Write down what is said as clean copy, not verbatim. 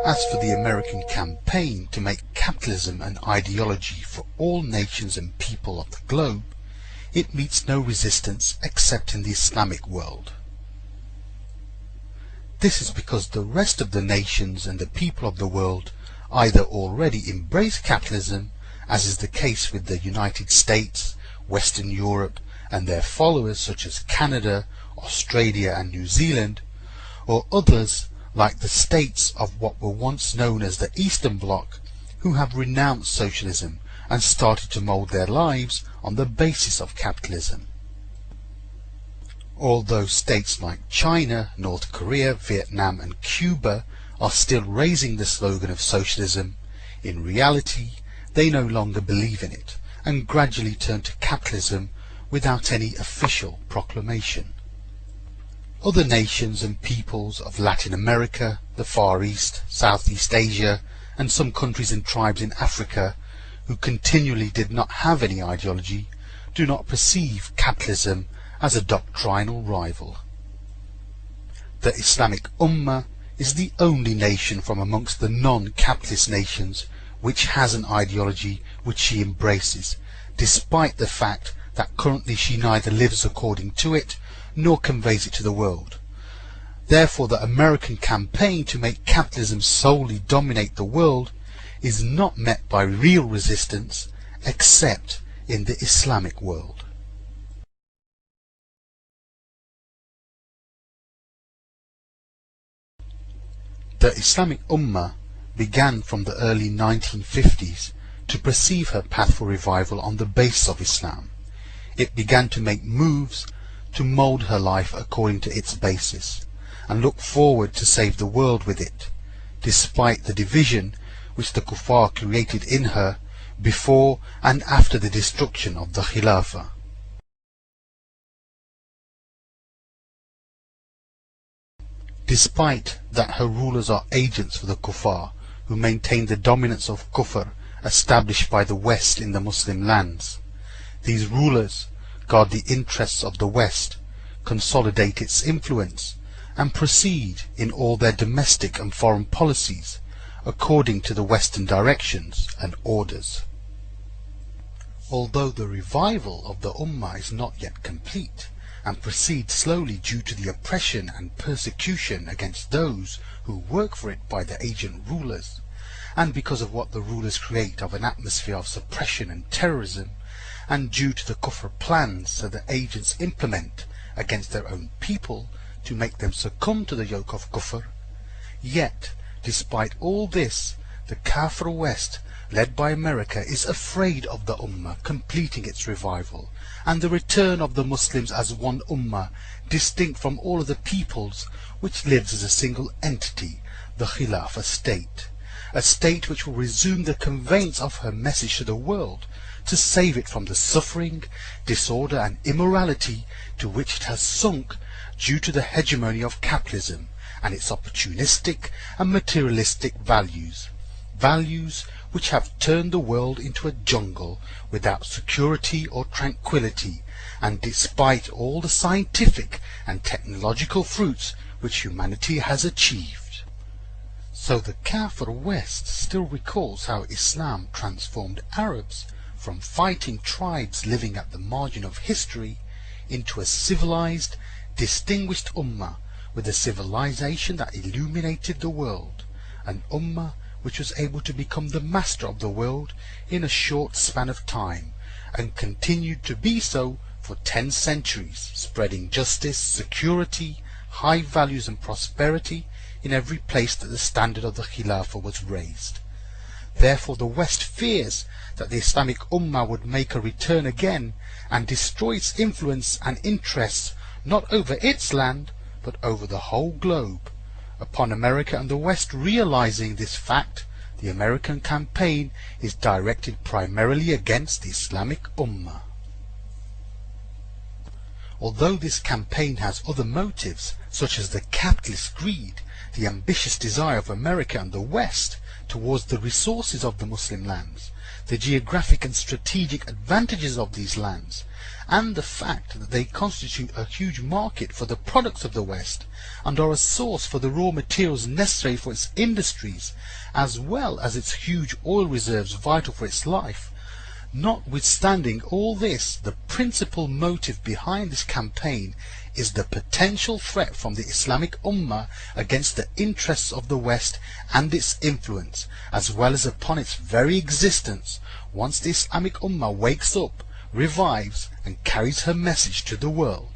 As for the American campaign to make capitalism an ideology for all nations and people of the globe, it meets no resistance except in the Islamic world. This is because the rest of the nations and the people of the world either already embrace capitalism, as is the case with the United States, Western Europe and their followers such as Canada, Australia and New Zealand, or others like the states of what were once known as the Eastern Bloc, who have renounced socialism and started to mould their lives on the basis of capitalism. Although states like China, North Korea, Vietnam and Cuba are still raising the slogan of socialism, in reality they no longer believe in it and gradually turn to capitalism without any official proclamation. Other nations and peoples of Latin America, the Far East, Southeast Asia and some countries and tribes in Africa who continually did not have any ideology do not perceive capitalism as a doctrinal rival. The Islamic Ummah is the only nation from amongst the non-capitalist nations which has an ideology which she embraces, despite the fact that currently she neither lives according to it nor conveys it to the world. Therefore the American campaign to make capitalism solely dominate the world is not met by real resistance except in the Islamic world. The Islamic Ummah began from the early 1950s to perceive her path for revival on the basis of Islam. It began to make moves to mould her life according to its basis, and look forward to save the world with it, despite the division which the kuffar created in her before and after the destruction of the Khilafah. Despite that her rulers are agents for the kuffar, who maintain the dominance of kufr established by the West in the Muslim lands, these rulers guard the interests of the West, consolidate its influence, and proceed in all their domestic and foreign policies according to the Western directions and orders. Although the revival of the Ummah is not yet complete, and proceeds slowly due to the oppression and persecution against those who work for it by the agent rulers, and because of what the rulers create of an atmosphere of suppression and terrorism, and due to the kufr plans that the agents implement against their own people to make them succumb to the yoke of kufr, yet, despite all this, the Kafir West, led by America, is afraid of the Ummah completing its revival, and the return of the Muslims as one Ummah, distinct from all other peoples, which lives as a single entity, the Khilafah state, a state which will resume the conveyance of her message to the world, to save it from the suffering, disorder and immorality to which it has sunk due to the hegemony of capitalism and its opportunistic and materialistic values, values which have turned the world into a jungle without security or tranquility, and despite all the scientific and technological fruits which humanity has achieved. So the Kafir West still recalls how Islam transformed Arabs from fighting tribes living at the margin of history into a civilized, distinguished Ummah with a civilization that illuminated the world, an Ummah which was able to become the master of the world in a short span of time, and continued to be so for 10 centuries, spreading justice, security, high values and prosperity in every place that the standard of the Khilafah was raised. Therefore the West fears that the Islamic Ummah would make a return again and destroy its influence and interests not over its land but over the whole globe. Upon America and the West realizing this fact, the American campaign is directed primarily against the Islamic Ummah. Although this campaign has other motives, such as the capitalist greed, the ambitious desire of America and the West towards the resources of the Muslim lands, the geographic and strategic advantages of these lands, and the fact that they constitute a huge market for the products of the West and are a source for the raw materials necessary for its industries, as well as its huge oil reserves vital for its life. Notwithstanding all this, the principal motive behind this campaign is the potential threat from the Islamic Ummah against the interests of the West and its influence, as well as upon its very existence, once the Islamic Ummah wakes up, revives, and carries her message to the world.